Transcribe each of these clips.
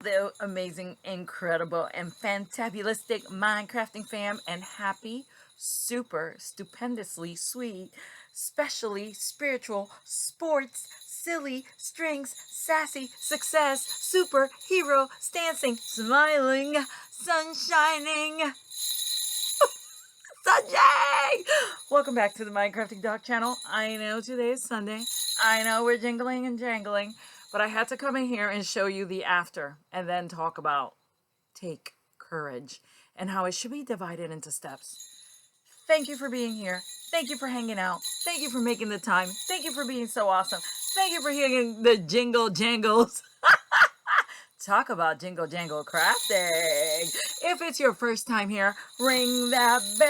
The amazing, incredible, and fantabulistic Minecrafting fam, and happy, super, stupendously sweet, specially spiritual, sports, silly, strings, sassy, success, superhero, dancing, smiling, sunshining, Sunday! Welcome back to the Minecrafting Doc channel. I know today is Sunday. I know we're jingling and jangling, but I had to come in here and show you the after and then talk about take courage and how it should be divided into steps. Thank you for being here. Thank you for hanging out. Thank you for making the time. Thank you for being so awesome. Thank you for hearing the jingle jangles. Talk about jingle jangle crafting. If it's your first time here, ring that bell.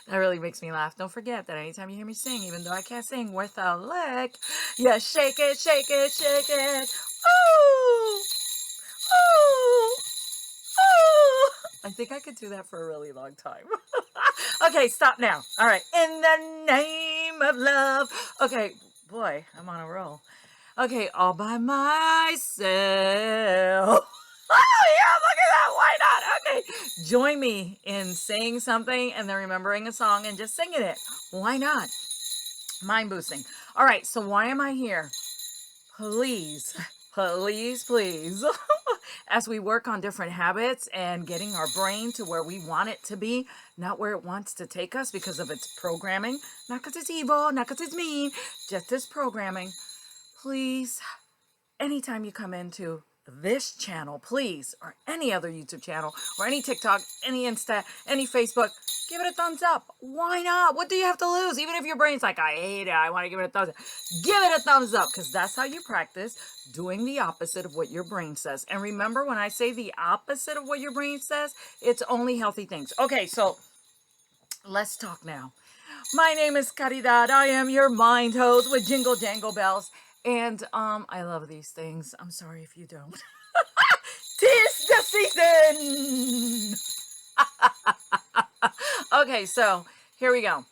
That really makes me laugh. Don't forget that anytime you hear me sing, even though I can't sing worth a lick, yeah, shake it, shake it, shake it. Ooh, ooh, ooh. I think I could do that for a really long time. Okay, stop now. All right. In the name of love. Okay, boy, I'm on a roll. Okay, all by myself. Oh, yeah, look at that. Why not? Okay, join me in saying something and then remembering a song and just singing it. Why not? Mind boosting. All right, so why am I here? Please, please, please. As we work on different habits and getting our brain to where we want it to be, not where it wants to take us because of its programming, not because it's evil, not because it's mean, just its programming. Please, anytime you come into this channel, please, or any other YouTube channel, or any TikTok, any Insta, any Facebook, give it a thumbs up. Why not? What do you have to lose? Even if your brain's like, I hate it, I want to give it a thumbs up. Give it a thumbs up, because that's how you practice doing the opposite of what your brain says. And remember, when I say the opposite of what your brain says, it's only healthy things. Okay, so let's talk now. My name is Caridad. I am your mind host with Jingle Jangle Bells. And I love these things. I'm sorry if you don't. 'Tis the season. Okay, so here we go.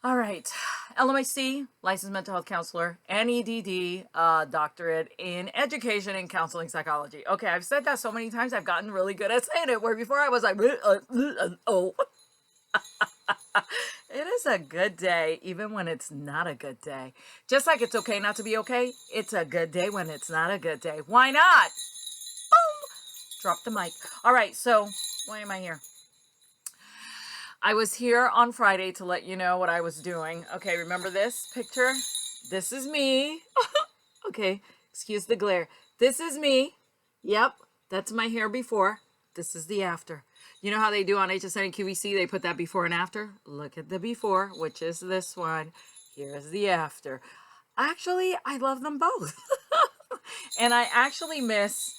All right. LMIC, licensed mental health counselor, NEDD, doctorate in education and counseling psychology. Okay, I've said that so many times, I've gotten really good at saying it, where before I was like, oh. It is a good day, even when it's not a good day. Just like it's okay not to be okay, it's a good day when it's not a good day. Why not? Boom! Drop the mic. All right, so why am I here? I was here on Friday to let you know what I was doing. Okay, remember this picture? This is me. Okay, excuse the glare. This is me. Yep, that's my hair before. This is the after. You know how they do on HSN and QVC? They put that before and after. Look at the before, which is this one. Here's the after. Actually, I love them both. And I actually miss,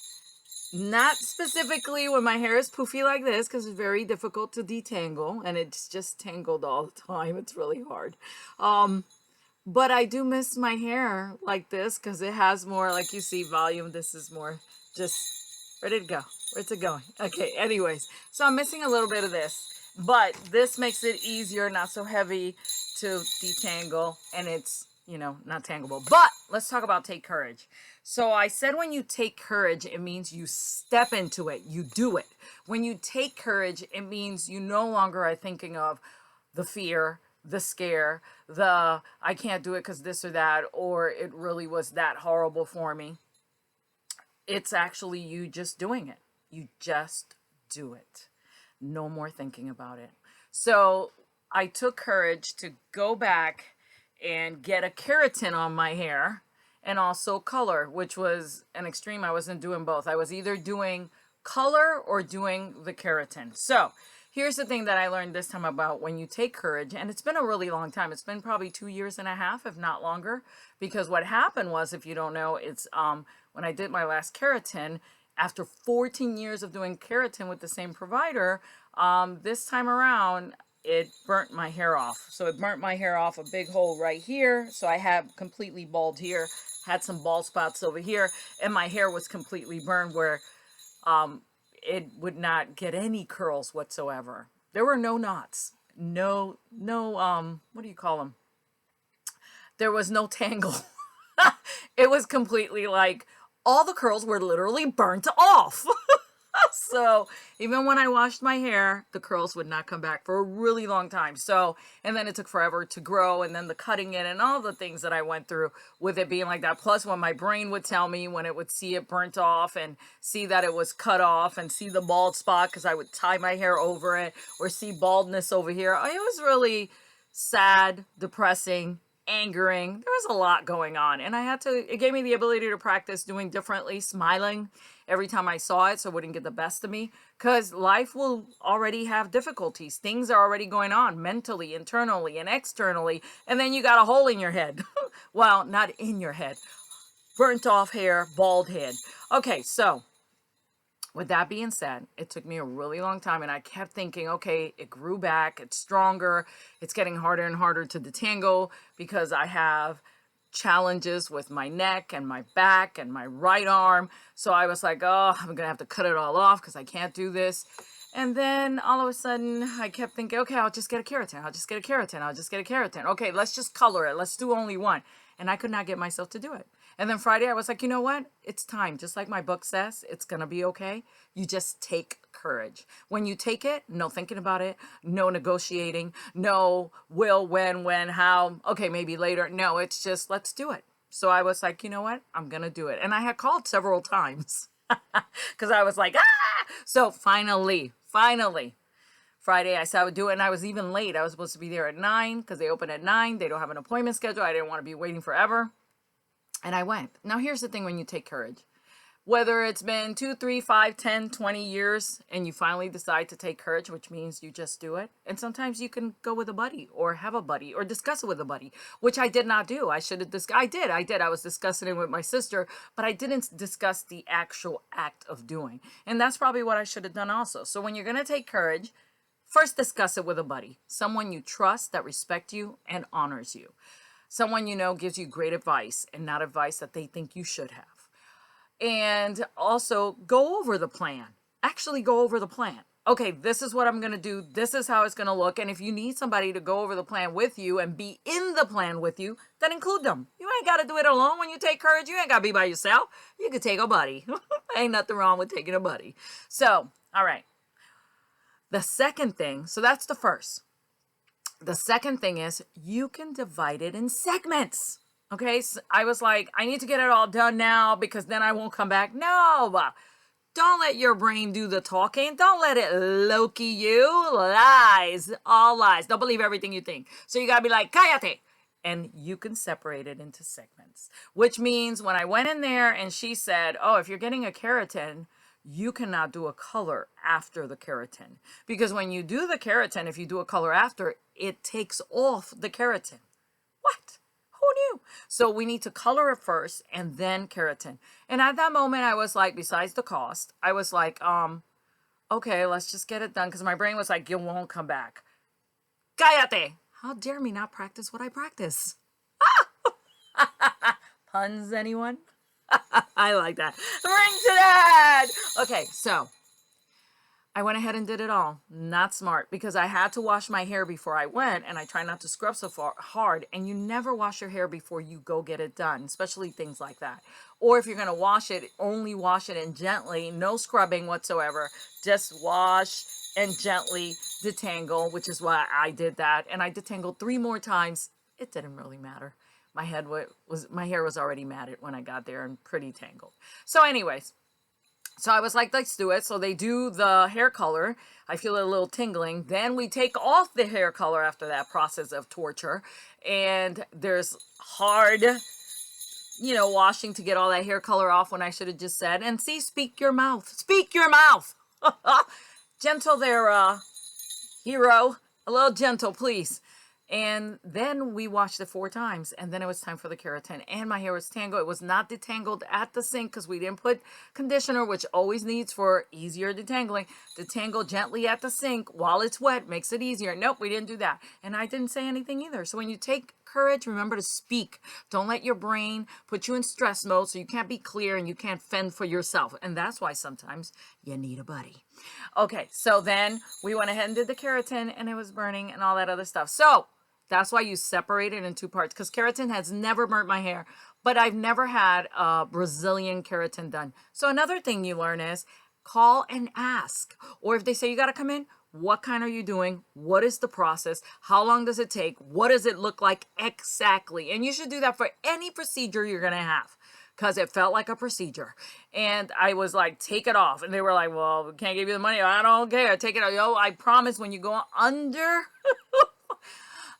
not specifically when my hair is poofy like this, because it's very difficult to detangle and it's just tangled all the time. It's really hard. But I do miss my hair like this because it has more, like you see, volume. This is more just, where did it go? Where's it going? Okay, anyways. So I'm missing a little bit of this. But this makes it easier, not so heavy to detangle. And it's, you know, not tangleable. But let's talk about take courage. So I said when you take courage, it means you step into it. You do it. When you take courage, it means you no longer are thinking of the fear, the scare, the I can't do it because this or that, or it really was that horrible for me. It's actually you just doing it. You just do it. No more thinking about it. So I took courage to go back and get a keratin on my hair and also color, which was an extreme. I wasn't doing both. I was either doing color or doing the keratin. So here's the thing that I learned this time about when you take courage, and it's been a really long time. It's been probably 2.5 years, if not longer, because what happened was, if you don't know, it's when I did my last keratin, after 14 years of doing keratin with the same provider, this time around, it burnt my hair off. So it burnt my hair off, a big hole right here. So I had completely bald here, had some bald spots over here, and my hair was completely burned where it would not get any curls whatsoever. There were no knots, no, what do you call them? There was no tangle. It was completely like all the curls were literally burnt off. So even when I washed my hair, the curls would not come back for a really long time. So, and then it took forever to grow, and then the cutting it and all the things that I went through with it being like that. Plus, when my brain would tell me when it would see it burnt off and see that it was cut off and see the bald spot because I would tie my hair over it or see baldness over here. It was really sad, depressing, angering. There was a lot going on, and it gave me the ability to practice doing differently, smiling every time I saw it so it wouldn't get the best of me, because life will already have difficulties. Things are already going on mentally, internally, and externally, and then you got a hole in your head. Well, not in your head. Burnt off hair, bald head. Okay, so with that being said, it took me a really long time, and I kept thinking, okay, it grew back, it's stronger, it's getting harder and harder to detangle because I have challenges with my neck and my back and my right arm. So I was like, oh, I'm gonna have to cut it all off because I can't do this. And then all of a sudden I kept thinking, okay, I'll just get a keratin. I'll just get a keratin. I'll just get a keratin. Okay, let's just color it. Let's do only one. And I could not get myself to do it. And then Friday I was like, you know what? It's time. Just like my book says, it's going to be okay. You just take courage. When you take it, no thinking about it, no negotiating, no will, when, how, okay, maybe later. No, it's just, let's do it. So I was like, you know what? I'm going to do it. And I had called several times because I was like, ah! So finally, Friday, I said I would do it, and I was even late. I was supposed to be there at 9 because they open at 9. They don't have an appointment schedule. I didn't want to be waiting forever. And I went. Now, here's the thing when you take courage. Whether it's been 2, 3, 5, 10, 20 years, and you finally decide to take courage, which means you just do it. And sometimes you can go with a buddy or have a buddy or discuss it with a buddy, which I did not do. I should have I did. I was discussing it with my sister, but I didn't discuss the actual act of doing. And that's probably what I should have done also. So when you're going to take courage, first discuss it with a buddy, someone you trust that respects you and honors you. Someone you know gives you great advice and not advice that they think you should have. And also go over the plan. Actually go over the plan. Okay, this is what I'm going to do. This is how it's going to look. And if you need somebody to go over the plan with you and be in the plan with you, then include them. You ain't got to do it alone. When you take courage, you ain't got to be by yourself. You can take a buddy. Ain't nothing wrong with taking a buddy. So, all right. The second thing, so that's the first. The second thing is you can divide it in segments. Okay, so I was like, I need to get it all done now because then I won't come back. No, don't let your brain do the talking. Don't let it Loki you. Lies, all lies. Don't believe everything you think. So you gotta be like, cállate. And you can separate it into segments, which means when I went in there and she said, oh, if you're getting a keratin, you cannot do a color after the keratin. Because when you do the keratin, if you do a color after, it takes off the keratin. What? Who knew? So we need to color it first and then keratin. And at that moment, I was like, besides the cost, I was like, okay, let's just get it done. Because my brain was like, you won't come back. Cállate. How dare me not practice what I practice? Puns, anyone? I like that. Ring to that. Okay, so I went ahead and did it all. Not smart because I had to wash my hair before I went, and I try not to scrub so hard. And you never wash your hair before you go get it done, especially things like that. Or if you're going to wash it, only wash it in gently, no scrubbing whatsoever. Just wash and gently detangle, which is why I did that. And I detangled 3 more times. It didn't really matter. My hair was already matted when I got there and pretty tangled. So anyways, so I was like, let's do it. So they do the hair color. I feel a little tingling. Then we take off the hair color after that process of torture. And there's hard, washing to get all that hair color off when I should have just said, and see, speak your mouth. Speak your mouth. Gentle there, hero. A little gentle, please. And then we washed it 4 times, and then it was time for the keratin. And my hair was tangled. It was not detangled at the sink because we didn't put conditioner, which always needs for easier detangling. Detangle gently at the sink while it's wet makes it easier. Nope, we didn't do that. And I didn't say anything either. So when you take courage, remember to speak. Don't let your brain put you in stress mode so you can't be clear and you can't fend for yourself. And that's why sometimes you need a buddy. Okay, so then we went ahead and did the keratin, and it was burning and all that other stuff. So that's why you separate it in 2 parts, because keratin has never burnt my hair, but I've never had a Brazilian keratin done. So another thing you learn is call and ask. Or if they say you got to come in, what kind are you doing? What is the process? How long does it take? What does it look like exactly? And you should do that for any procedure you're going to have, because it felt like a procedure. And I was like, take it off. And they were like, well, we can't give you the money. I don't care. Take it off. Yo, I promise when you go under,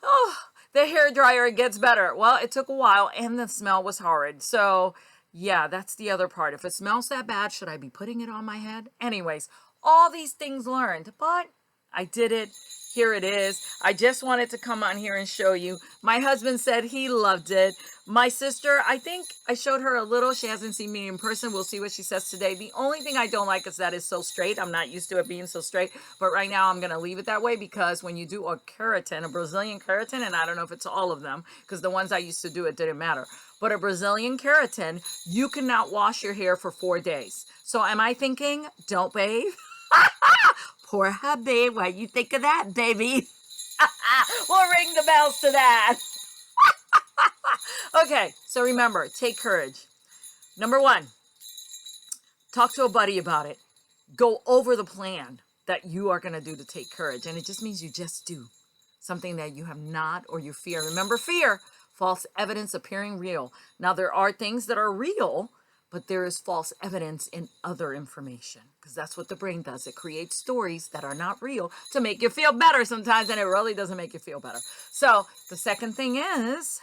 oh, the hair dryer, it gets better. Well, it took a while and the smell was horrid. So yeah, that's the other part. If it smells that bad, should I be putting it on my head? Anyways, all these things learned, but I did it. Here it is. I just wanted to come on here and show you. My husband said he loved it. My sister, I think I showed her a little. She hasn't seen me in person. We'll see what she says today. The only thing I don't like is that it's so straight. I'm not used to it being so straight. But right now I'm going to leave it that way, because when you do a keratin, a Brazilian keratin, and I don't know if it's all of them, because the ones I used to do, it didn't matter. But a Brazilian keratin, you cannot wash your hair for 4 days. So am I thinking, don't bathe? Poor hubby, what you think of that, baby? We'll ring the bells to that. Okay, so remember, take courage. Number 1, talk to a buddy about it. Go over the plan that you are going to do to take courage. And it just means you just do something that you have not, or you fear. Remember, fear, false evidence appearing real. Now, there are things that are real, but there is false evidence in other information, because that's what the brain does. It creates stories that are not real to make you feel better sometimes, and it really doesn't make you feel better. So the second thing is,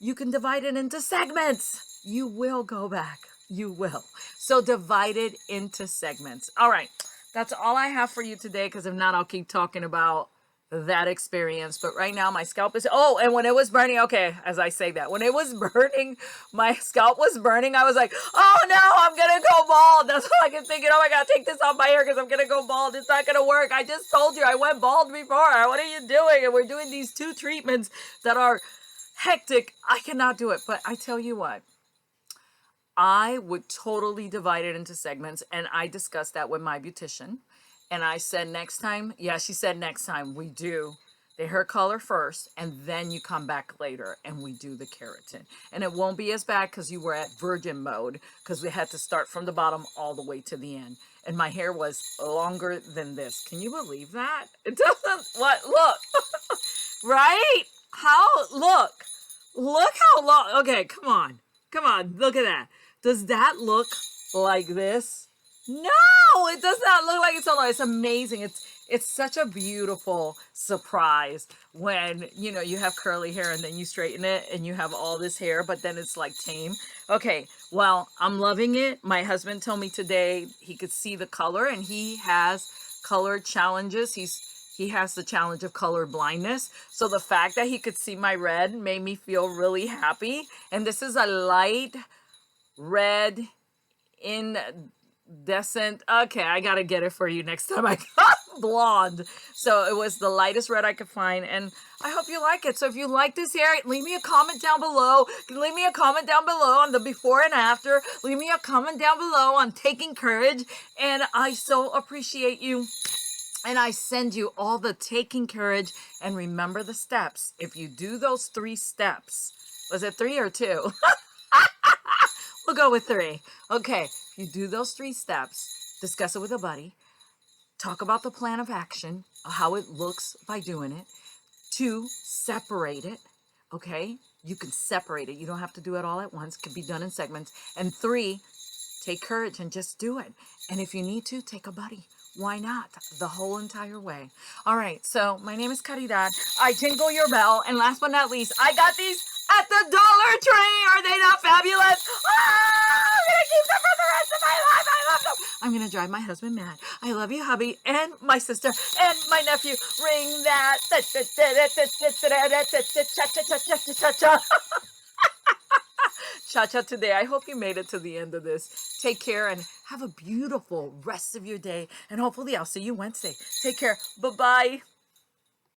you can divide it into segments. You will go back. You will. So divide it into segments. All right. That's all I have for you today, because if not, I'll keep talking about that experience. But right now my scalp is, oh, and when it was burning, okay, as I say that, when it was burning, my scalp was burning, I was like, oh no, I'm gonna go bald. That's all I can think. Oh my God, take this off my hair because I'm gonna go bald. It's not gonna work. I just told you I went bald before. What are you doing? And we're doing these 2 treatments that are hectic. I cannot do it. But I tell you what, I would totally divide it into segments, and I discussed that with my beautician. And I said, next time, yeah, she said, next time we do the hair color first, and then you come back later and we do the keratin. And it won't be as bad because you were at virgin mode, because we had to start from the bottom all the way to the end. And my hair was longer than this. Can you believe that? It doesn't, what, look, right? How, look how long, okay, come on, look at that. Does that look like this? No, it does not look like it's so long. It's amazing. It's such a beautiful surprise when, you know, you have curly hair and then you straighten it and you have all this hair, but then it's like tame. Okay, well, I'm loving it. My husband told me today he could see the color, and he has color challenges. He has the challenge of color blindness. So the fact that he could see my red made me feel really happy. And this is a light red incandescent. Okay, I gotta get it for you next time I got blonde. So it was the lightest red I could find, and I hope you like it. So if you like this hair, leave me a comment down below. Leave me a comment down below on the before and after. Leave me a comment down below on taking courage, and I so appreciate you. And I send you all the taking courage, and remember the steps. If you do those 3 steps, was it 3 or 2? We'll go with 3. Okay, if you do those 3 steps, discuss it with a buddy, talk about the plan of action, how it looks by doing it. 2, separate it, okay? You can separate it. You don't have to do it all at once. It can be done in segments. And 3, take courage and just do it. And if you need to, take a buddy. Why not? The whole entire way. All right, so my name is Caridad. I jingle your bell. And last but not least, I got these at the Dollar Tree. Are they not fabulous? I'm going to keep them for the rest of my life. I love them. I'm going to drive my husband mad. I love you, hubby, and my sister, and my nephew. Ring that. Cha-cha. Cha-cha today. I hope you made it to the end of this. Take care and have a beautiful rest of your day. And hopefully I'll see you Wednesday. Take care. Bye-bye.